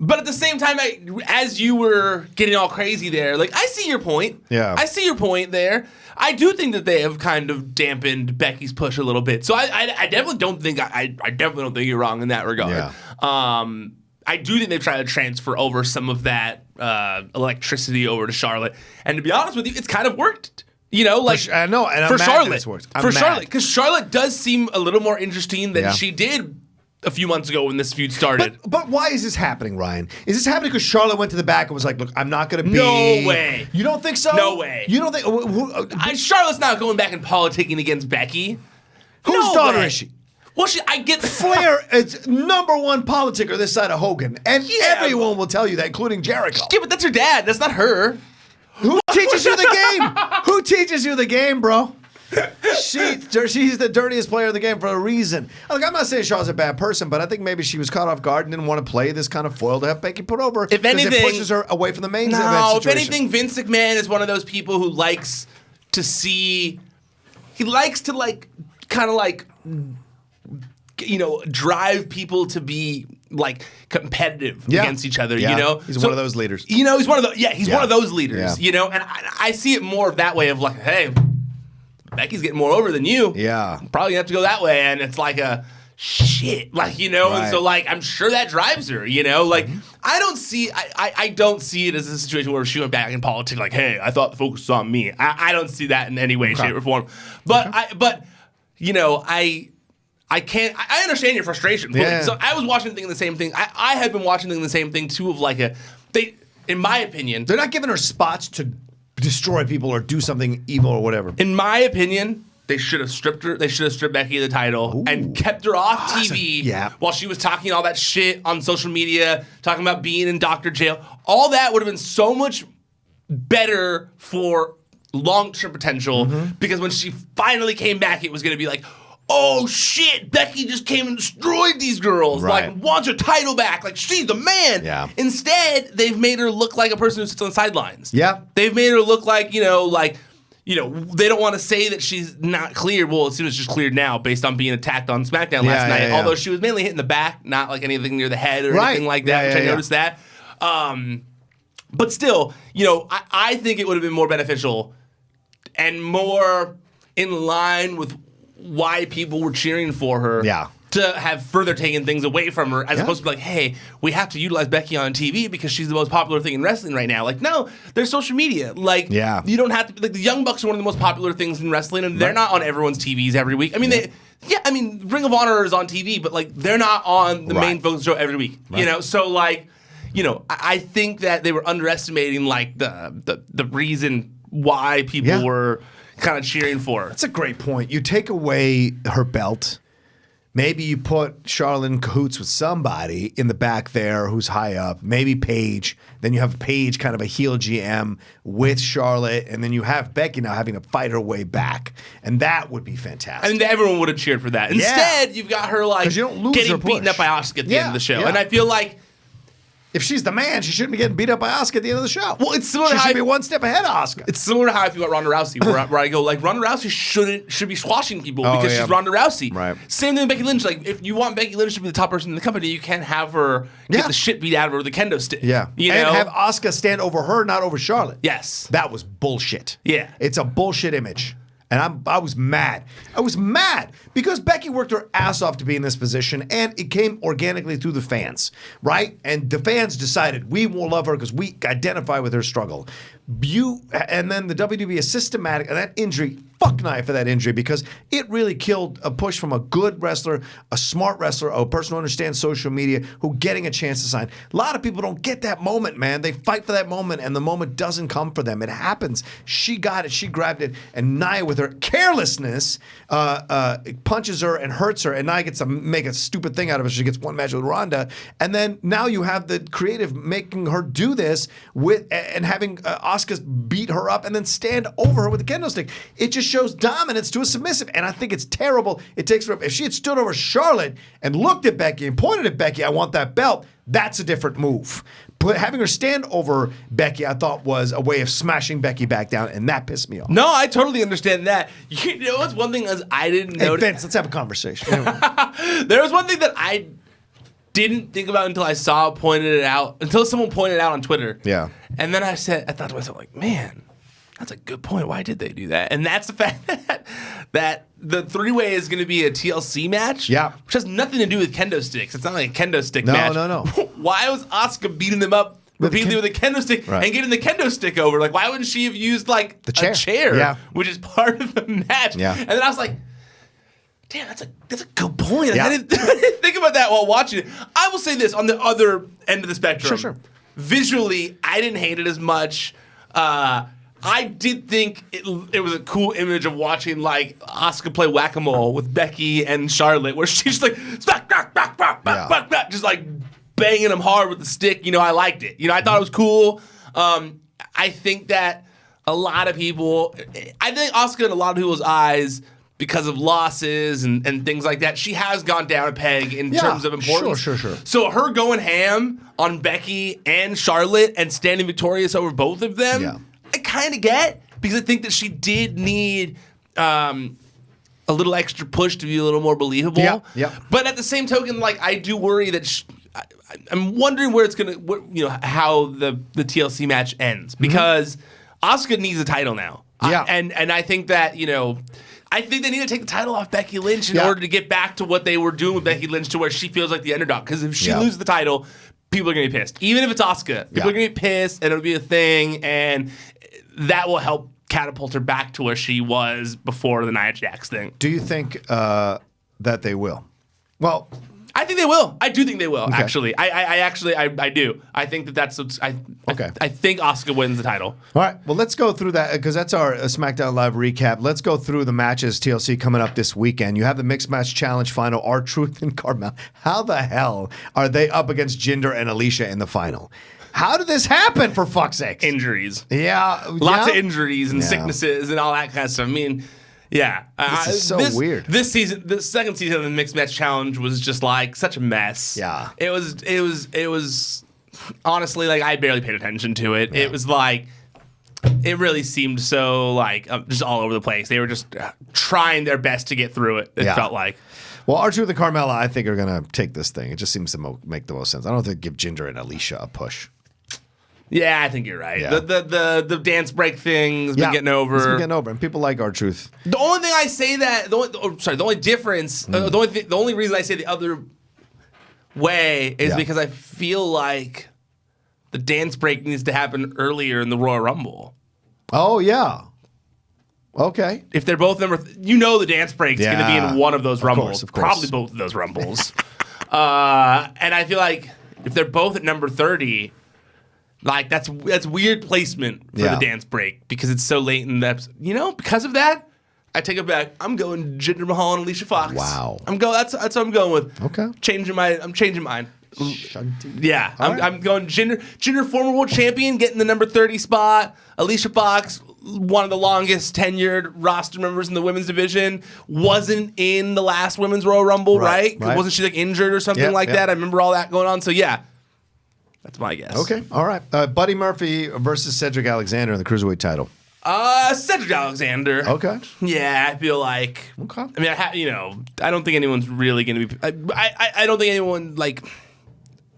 But at the same time, as you were getting all crazy there, like, I see your point. Yeah. I see your point there. I do think that they have kind of dampened Becky's push a little bit. So I definitely don't think I definitely don't think you're wrong in that regard. Yeah. I do think they've tried to transfer over some of that electricity over to Charlotte. And to be honest with you, it's kind of worked. You know, like I know, and for I'm mad Charlotte, that it's worked. Charlotte, because Charlotte does seem a little more interesting than she did a few months ago when this feud started. But why is this happening, Ryan? Is this happening because Charlotte went to the back and was like, "Look, I'm not going to be." No way. You don't think so? No way. You don't think Charlotte's not going back and politicking against Becky. Whose daughter is she? Well, I get Flair is #1 politicker this side of Hogan, and everyone will tell you that, including Jericho. Yeah, but that's her dad. That's not her. Who teaches you the game? Who teaches you the game, bro? She's the dirtiest player in the game for a reason. Look, I'm not saying Charlotte's a bad person, but I think maybe she was caught off guard and didn't want to play this kind of foil to have Becky put over. If anything, it pushes her away from the main event No, if situation. anything, Vince McMahon is one of those people who likes to see. He likes to drive people to be like competitive against each other. You know, he's one of those leaders. You know, he's one of those. Yeah, he's one of those leaders. Yeah. You know, and I see it more of that way of like, hey, Becky's getting more over than you. Yeah. Probably gonna have to go that way. And it's like a shit. Like, you know, and so like I'm sure that drives her, you know? Like I don't see it as a situation where she went back in politics like, hey, I thought the focus was on me. I don't see that in any way, shape, or form. But you know, I understand your frustration. Yeah. So I was watching the same thing. I have been watching the same thing too of like in my opinion. They're not giving her spots to destroy people or do something evil or whatever. In my opinion, they should have stripped her. They should have stripped Becky of the title and kept her off TV while she was talking all that shit on social media, talking about being in doctor jail. All that would have been so much better for long-term potential because when she finally came back, it was going to be like, oh shit, Becky just came and destroyed these girls. Like, wants her title back. Like, she's the man. Yeah. Instead, they've made her look like a person who sits on the sidelines. Yeah. They've made her look like, they don't want to say that she's not cleared. Well, it seems just cleared now based on being attacked on SmackDown last night. Although she was mainly hitting the back, not like anything near the head or anything like that, which I noticed that. But still, I think it would have been more beneficial and more in line with why people were cheering for her to have further taken things away from her as opposed to be like, hey, we have to utilize Becky on TV because she's the most popular thing in wrestling right now. Like, no, there's social media. Like, you don't have to, like, the Young Bucks are one of the most popular things in wrestling and they're not on everyone's TVs every week. I mean, Ring of Honor is on TV, but like, they're not on the main focus show every week, So like, I think that they were underestimating like the reason why people were kind of cheering for her. That's a great point. You take away her belt. Maybe you put Charlotte in cahoots with somebody in the back there who's high up. Maybe Paige. Then you have Paige, kind of a heel GM with Charlotte, and then you have Becky now having to fight her way back, and that would be fantastic. I mean, everyone would have cheered for that. Instead, you've got her like getting beaten up by Asuka at the end of the show, and I feel like. If she's the man, she shouldn't be getting beat up by Asuka at the end of the show. Well, it's similar. She should be one step ahead of Asuka. It's similar to how I feel about Ronda Rousey, where I go like Ronda Rousey should be squashing people because she's Ronda Rousey. Right. Same thing with Becky Lynch. Like if you want Becky Lynch to be the top person in the company, you can't have her get the shit beat out of her with a kendo stick. Yeah. And have Asuka stand over her, not over Charlotte. Yes. That was bullshit. Yeah. It's a bullshit image. And I was mad. I was mad because Becky worked her ass off to be in this position, and it came organically through the fans, right? And the fans decided we will love her because we identify with her struggle. And then the WWE is systematic, and that injury, fuck knife for that injury because it really killed a push from a good wrestler, a smart wrestler, a person who understands social media, who getting a chance to sign. A lot of people don't get that moment, man. They fight for that moment, and the moment doesn't come for them. It happens. She got it. She grabbed it, and Nia, with her carelessness, punches her and hurts her, and Nia gets to make a stupid thing out of it. She gets one match with Ronda, and then now you have the creative making her do this and having Asuka beat her up and then stand over her with a kendo stick. It just shows dominance to a submissive, and I think it's terrible. It takes her up. If she had stood over Charlotte and looked at Becky and pointed at Becky, I want that belt, that's a different move. But having her stand over Becky, I thought was a way of smashing Becky back down, and that pissed me off. No, I totally understand that. You know what's one thing is I didn't notice. Vince, let's have a conversation. There was one thing that didn't think about it until I saw until someone pointed it out on Twitter. Yeah. And then I thought to myself, like, man, that's a good point. Why did they do that? And that's the fact that the three-way is going to be a TLC match. Yeah. Which has nothing to do with kendo sticks. It's not like a kendo stick match. No. Why was Asuka beating them up repeatedly with a kendo stick and getting the kendo stick over? Like, why wouldn't she have used, like, a chair, which is part of the match? Yeah. And then I was like, damn, that's a good point. I didn't think about that while watching it. I will say this on the other end of the spectrum. Sure. Visually, I didn't hate it as much. I did think it was a cool image of watching like Asuka play whack-a-mole with Becky and Charlotte, where she's just like just like banging them hard with the stick. You know, I liked it. You know, I thought it was cool. I think that a lot of people, I think Asuka in a lot of people's eyes, because of losses and things like that, she has gone down a peg in terms of importance. Sure. So her going ham on Becky and Charlotte and standing victorious over both of them, I kind of get, because I think that she did need a little extra push to be a little more believable. Yeah. But at the same token, like, I do worry that I'm wondering where it's gonna, how the TLC match ends, because Asuka needs a title now. Yeah. And I think that, I think they need to take the title off Becky Lynch in order to get back to what they were doing with Becky Lynch, to where she feels like the underdog. Because if she loses the title, people are going to be pissed. Even if it's Asuka, people are going to be pissed, and it'll be a thing, and that will help catapult her back to where she was before the Nia Jax thing. Do you think that they will? Well, I think they will. I do think they will, actually. I do. I think that's I think Asuka wins the title. All right. Well, let's go through that, because that's our SmackDown Live recap. Let's go through the matches TLC coming up this weekend. You have the Mixed Match Challenge final, R-Truth and Carmella. How the hell are they up against Jinder and Alicia in the final? How did this happen, for fuck's sake? Injuries. Yeah. Lots of injuries and sicknesses and all that kind of stuff. I mean, yeah. This is so weird. This season, the second season of the Mixed Match Challenge was just like such a mess. Yeah. It was honestly, like, I barely paid attention to it. Yeah. It was like, it really seemed so like just all over the place. They were just trying their best to get through it. It felt like. Well, R-Truth and Carmella, I think, are going to take this thing. It just seems to make the most sense. I don't think give Jinder and Alicia a push. Yeah, I think you're right. Yeah. The dance break thing's been getting over. It's been getting over, and people like R-Truth. The only thing I say that the only difference, the only reason I say the other way is because I feel like the dance break needs to happen earlier in the Royal Rumble. Oh yeah. Okay. If they're both the dance break's going to be in one of those Rumbles. Of course. Probably both of those Rumbles. And I feel like if they're both at number 30. Like, that's weird placement for the dance break, because it's so late in the episode. Because of that, I take it back. I'm going Jinder Mahal and Alicia Fox. Wow. That's what I'm going with. Okay. I'm changing mine. Yeah. I'm going Jinder, former world champion, getting the number 30 spot. Alicia Fox, one of the longest tenured roster members in the women's division, wasn't in the last Women's Royal Rumble, right? Wasn't she like injured or something that? I remember all that going on. So yeah. That's my guess. Okay. All right. Buddy Murphy versus Cedric Alexander in the Cruiserweight title. Cedric Alexander. Okay. Yeah, I feel like. Okay. I mean, I don't think anyone's really going to be. I don't think anyone, like,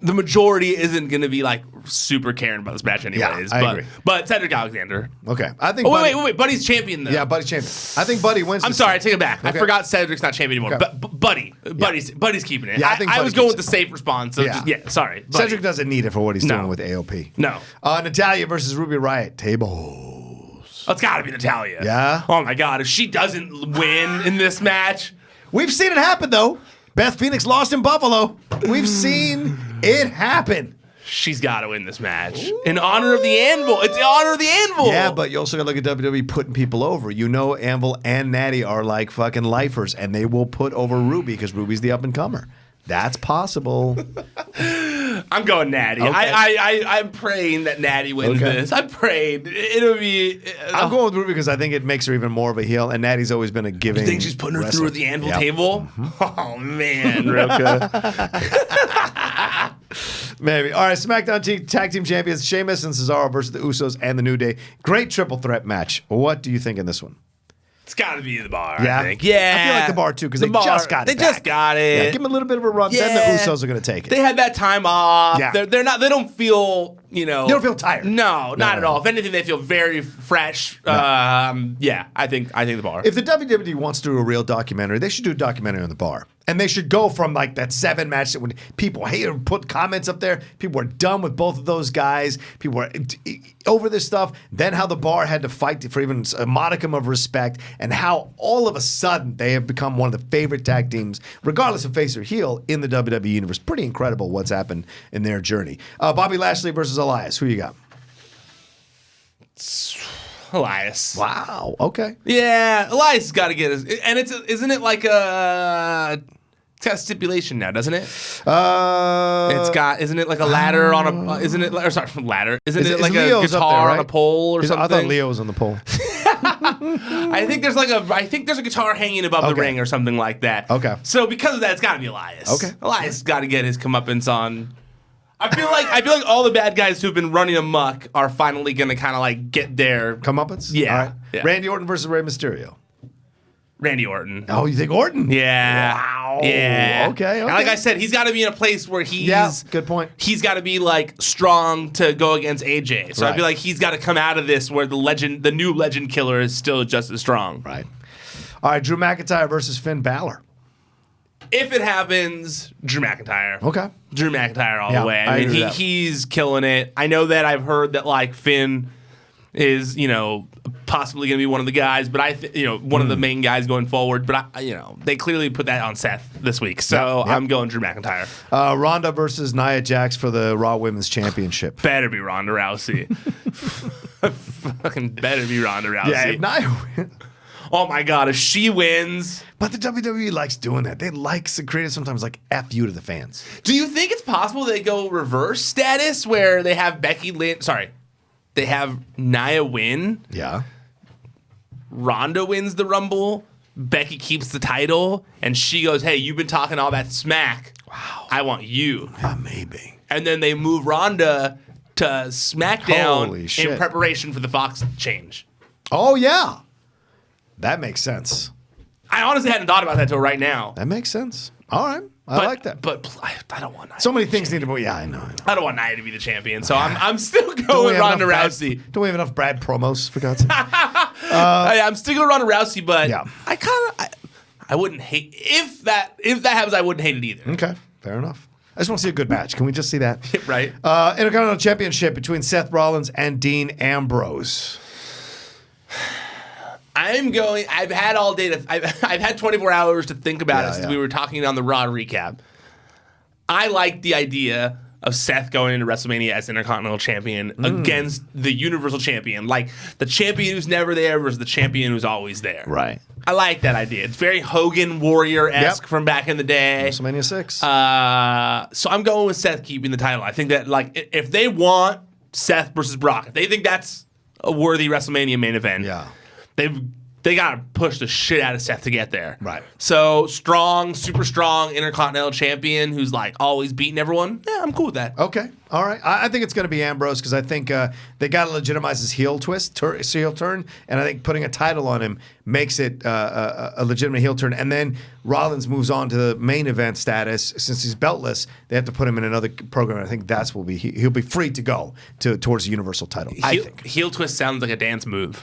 the majority isn't going to be like super caring about this match anyways. Yeah, I agree. But Cedric Alexander. Okay. I think. Wait. Buddy's champion though. Yeah, Buddy's champion. I think Buddy wins. I'm sorry, I take it back. Okay. I forgot Cedric's not champion anymore. Okay. But Buddy's keeping it. Yeah, I think I Buddy was going with keeps the safe response. So sorry. Buddy. Cedric doesn't need it for what he's doing with AOP. No. Natalya versus Ruby Riott. Tables. Oh, it's got to be Natalya. Yeah. Oh my God, if she doesn't win in this match, we've seen it happen though. Beth Phoenix lost in Buffalo. We've seen it happen. She's got to win this match. In honor of the Anvil. It's in honor of the Anvil. Yeah, but you also got to look at WWE putting people over. Anvil and Natty are like fucking lifers, and they will put over Ruby because Ruby's the up-and-comer. That's possible. I'm going Natty. Okay. I'm praying that Natty wins this. I'm praying. It'll be... I'm going with Ruby because I think it makes her even more of a heel, and Natty's always been a giving You think she's putting her wrestler. through the Anvil table? Mm-hmm. Oh, man, Rocha. Maybe. All right, SmackDown Tag Team Champions, Sheamus and Cesaro versus the Usos and the New Day. Great triple threat match. What do you think in this one? It's got to be the Bar, Yeah? I think. Yeah. I feel like the Bar, too, because they just got it They just got it. Yeah, give them a little bit of a run, then the Usos are going to take it. They had that time off. Yeah. They're not. They don't feel, They don't feel tired. No, not at all. If anything, they feel very fresh. Yeah, I think the Bar. If the WWE wants to do a real documentary, they should do a documentary on the Bar. And they should go from like that 7 match that when people hate or put comments up there, people were done with both of those guys. People were over this stuff. Then how the Bar had to fight for even a modicum of respect, and how all of a sudden they have become one of the favorite tag teams, regardless of face or heel, in the WWE universe. Pretty incredible what's happened in their journey. Bobby Lashley versus Elias. Who you got? Elias. Wow. Okay. Yeah, Elias has got to get his. And isn't it like a. It's got a stipulation now, doesn't it? It's got. Isn't it like a ladder on a? Isn't it? Or sorry, ladder. Isn't it like Leo's a guitar there, right? on a pole or something? I thought Leo was on the pole. I think there's a guitar hanging above the ring or something like that. Okay. So because of that, it's got to be Elias. Okay. Elias got to get his comeuppance on. I feel like all the bad guys who've been running amok are finally gonna kind of like get their comeuppance. Yeah. All right. Yeah. Randy Orton versus Rey Mysterio. Randy Orton. Oh, you think Orton? Yeah. Wow. Yeah. Okay. And like I said, he's got to be in a place where he's. Good point. He's got to be like strong to go against AJ. So I Right. feel like he's got to come out of this where the new legend killer is still just as strong. Right. All right. Drew McIntyre versus Finn Balor. If it happens, Drew McIntyre. Okay. Drew McIntyre all Yeah, the way. I I mean, agree with that. he's killing it. I know that I've heard that like Finn is, possibly going to be one of the guys, but one of the main guys going forward. But they clearly put that on Seth this week, so Yep. I'm going Drew McIntyre. Ronda versus Nia Jax for the Raw Women's Championship. Better be Ronda Rousey. Fucking better be Ronda Rousey. Yeah, if Nia wins. Oh my God, if she wins. But the WWE likes doing that. They like to create sometimes like F you to the fans. Do you think it's possible they go reverse status where they have they have Nia win, Yeah. Ronda wins the Rumble, Becky keeps the title, and she goes, hey, you've been talking all that smack. Wow. I want you. Yeah, maybe. And then they move Ronda to SmackDown Holy shit. in preparation for the Fox change. Oh, yeah. That makes sense. I honestly hadn't thought about that till right now. That makes sense. All right. I like that. But I don't want Nia. So many things need to be. Yeah, I know. I don't want Nia to be the champion, so I'm still going Ronda Rousey. Don't we have enough Brad promos, for God's sake? I'm still going Ronda Rousey, but Yeah. I wouldn't hate if that happens. I wouldn't hate it either. Okay, fair enough. I just want to see a good match. Can we just see that? Right. Intercontinental Championship between Seth Rollins and Dean Ambrose. I've had all day I've had 24 hours to think about it since yeah. we were talking on the Raw recap. I like the idea of Seth going into WrestleMania as Intercontinental Champion against the Universal Champion. Like the champion who's never there versus the champion who's always there. Right. I like that idea. It's very Hogan Warrior-esque from back in the day. WrestleMania 6. So I'm going with Seth keeping the title. I think that like if they want Seth versus Brock, if they think that's a worthy WrestleMania main event, they got to push the shit out of Seth to get there. Right. So strong, super strong Intercontinental Champion who's like always beating everyone. Yeah, I'm cool with that. Okay. All right. I think it's going to be Ambrose because I think they got to legitimize his heel turn, and I think putting a title on him makes it a legitimate heel turn. And then Rollins moves on to the main event status. Since he's beltless, they have to put him in another program. And I think that's will be he'll be free to go towards the Universal title. I think heel twist sounds like a dance move.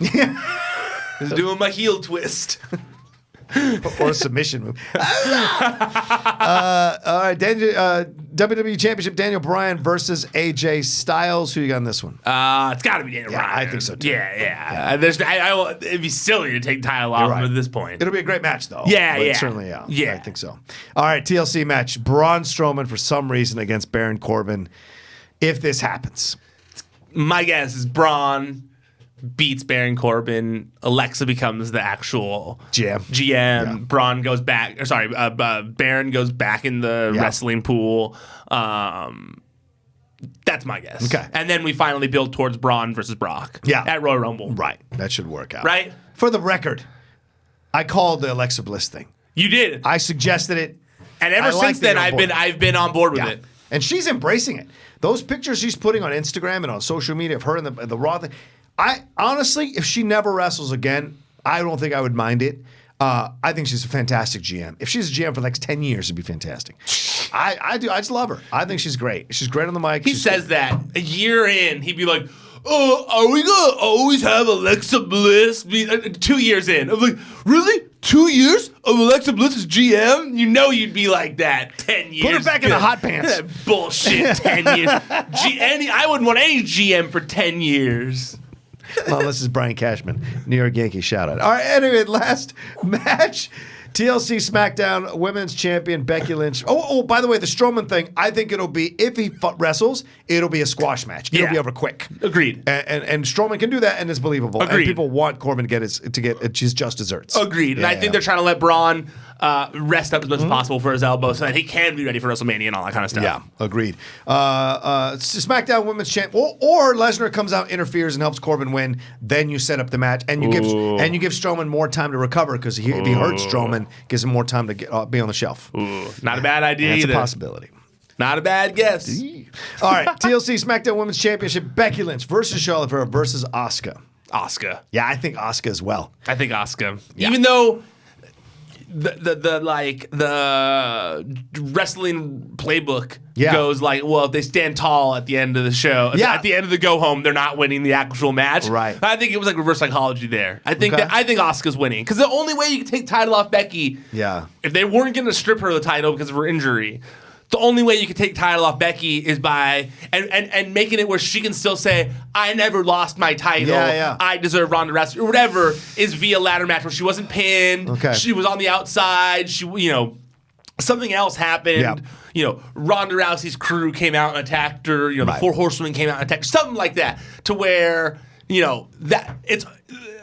He's doing my heel twist. or a submission move. All right, WWE Championship, Daniel Bryan versus AJ Styles. Who you got in this one? It's got to be Daniel Bryan. I think so too. Yeah. It'd be silly to take the title off him at this point. It'll be a great match, though. Yeah. Certainly, I think so. All right, TLC match. Braun Strowman, for some reason, against Baron Corbin. If this happens. My guess is Braun beats Baron Corbin. Alexa becomes the actual GM. Yeah. Braun goes back. Baron goes back in the wrestling pool. That's my guess. Okay. And then we finally build towards Braun versus Brock. Yeah. At Royal Rumble. Right. That should work out. Right. For the record, I called the Alexa Bliss thing. You did. I suggested it. And ever since then, I've been on board with it. And she's embracing it. Those pictures she's putting on Instagram and on social media of her in the Raw thing. I honestly, if she never wrestles again, I don't think I would mind it. I think she's a fantastic GM. If she's a GM for like 10 years, it'd be fantastic. I do. I just love her. I think she's great. She's great on the mic. He says that a year in, he'd be like, "Oh, are we gonna always have Alexa Bliss?" 2 years in, I'm like, really? 2 years of Alexa Bliss as GM? You know you'd be like that 10 years. Put her back in the hot pants. That bullshit. 10 years. I wouldn't want any GM for 10 years. Well, this is Brian Cashman, New York Yankees shout out. All right, anyway, last match. TLC SmackDown Women's Champion Becky Lynch. Oh, by the way, the Strowman thing, I think it'll be, if he wrestles, it'll be a squash match. It'll be over quick. Agreed. And Strowman can do that, and it's believable. Agreed. And people want Corbin to get his just desserts. Agreed. And I think they're trying to let Braun rest up as much as possible for his elbow so that he can be ready for WrestleMania and all that kind of stuff. Yeah, agreed. SmackDown Women's Champ, or Lesnar comes out, interferes, and helps Corbin win. Then you set up the match, and you give Strowman more time to recover because if he hurts Strowman, gives him more time to be on the shelf. Not a bad idea either. That's a possibility. Not a bad guess. All right, TLC SmackDown Women's Championship: Becky Lynch versus Charlotte Flair versus Asuka. Asuka. Yeah, I think Asuka as well. I think Asuka. Yeah. Even though the wrestling playbook goes like, well, if they stand tall at the end of the show, at the end of the go home, they're not winning the actual match. Right. I think it was like reverse psychology there. I think Asuka's winning because the only way you can take title off Becky, if they weren't going to strip her of the title because of her injury. The only way you can take title off Becky is by and making it where she can still say, I never lost my title. I deserve Ronda Rousey or whatever is via ladder match where she wasn't pinned. Okay. She was on the outside. Something else happened. Ronda Rousey's crew came out and attacked her. The Four Horsemen came out and attacked her. Something like that to where that it's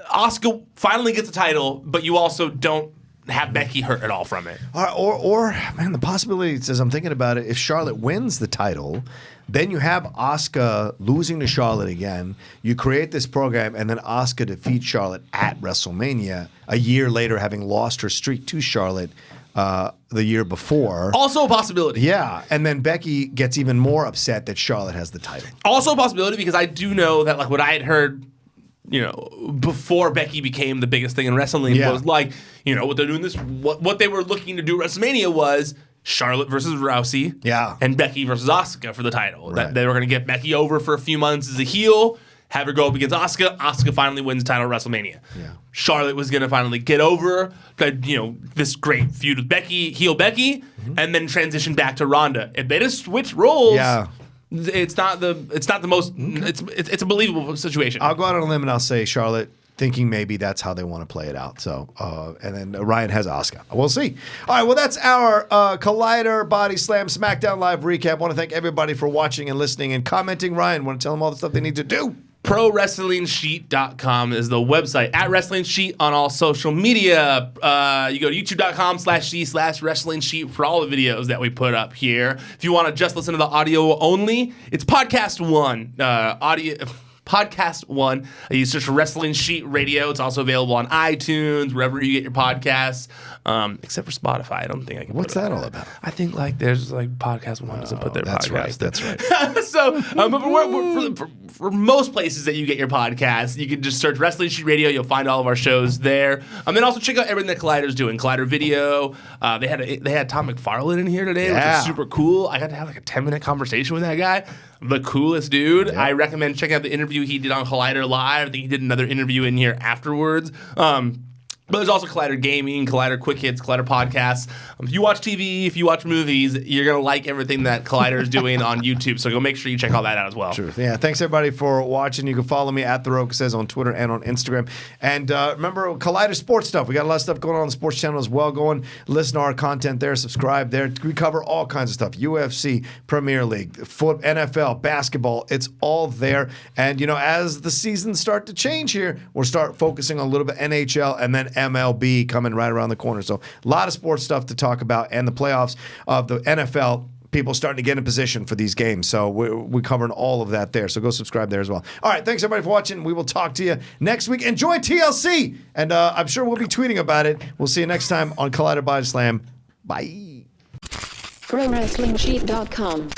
Asuka finally gets the title, but you also don't have Becky hurt at all from it. Or man, the possibility is, I'm thinking about it, if Charlotte wins the title, then you have Asuka losing to Charlotte again. You create this program, and then Asuka defeats Charlotte at WrestleMania a year later, having lost her streak to Charlotte the year before. Also a possibility. Yeah, and then Becky gets even more upset that Charlotte has the title. Also a possibility because I do know that like what I had heard before Becky became the biggest thing in wrestling was like, what they're doing what they were looking to do at WrestleMania was Charlotte versus Rousey and Becky versus Asuka for the title. That they were going to get Becky over for a few months as a heel, have her go up against Asuka. Asuka finally wins the title at WrestleMania. Yeah. Charlotte was going to finally get over this great feud with Becky, heel Becky, and then transition back to Ronda. If they just switch roles, it's not the most. It's a believable situation. I'll go out on a limb and I'll say Charlotte, thinking maybe that's how they want to play it out. So, and then Ryan has Asuka. We'll see. All right, well, that's our Collider Body Slam SmackDown Live recap. I want to thank everybody for watching and listening and commenting. Ryan, want to tell them all the stuff they need to do? ProWrestlingSheet.com is the website. At Wrestling Sheet on all social media. You go to YouTube.com/C/Wrestling Sheet for all the videos that we put up here. If you want to just listen to the audio only, it's Podcast One. Podcast One. You search for Wrestling Sheet Radio. It's also available on iTunes, wherever you get your podcasts, except for Spotify. I don't think I can. What's that all about? I think there's Podcast One doesn't put their podcast. That's right. So, for most places that you get your podcasts, you can just search Wrestling Sheet Radio. You'll find all of our shows there. And then also check out everything that Collider's doing. Collider Video. They had Tom McFarlane in here today, which is super cool. I got to have a 10-minute conversation with that guy. The coolest dude. I recommend checking out the interview he did on Collider Live. I think he did another interview in here afterwards. But there's also Collider Gaming, Collider Quick Hits, Collider Podcasts. If you watch TV, if you watch movies, you're going to like everything that Collider is doing on YouTube. So go make sure you check all that out as well. True. Yeah, thanks everybody for watching. You can follow me at The Rocha Says on Twitter and on Instagram. And remember, Collider Sports stuff. We got a lot of stuff going on the sports channel as well. Go and listen to our content there, subscribe there. We cover all kinds of stuff. UFC, Premier League, NFL, basketball. It's all there. And, as the seasons start to change here, we'll start focusing on a little bit NHL and then MLB coming right around the corner. So a lot of sports stuff to talk about, and the playoffs of the NFL. People starting to get in position for these games. So we're covering all of that there. So go subscribe there as well. All right. Thanks, everybody, for watching. We will talk to you next week. Enjoy TLC. And I'm sure we'll be tweeting about it. We'll see you next time on Collider Body Slam. Bye. ProWrestlingSheet.com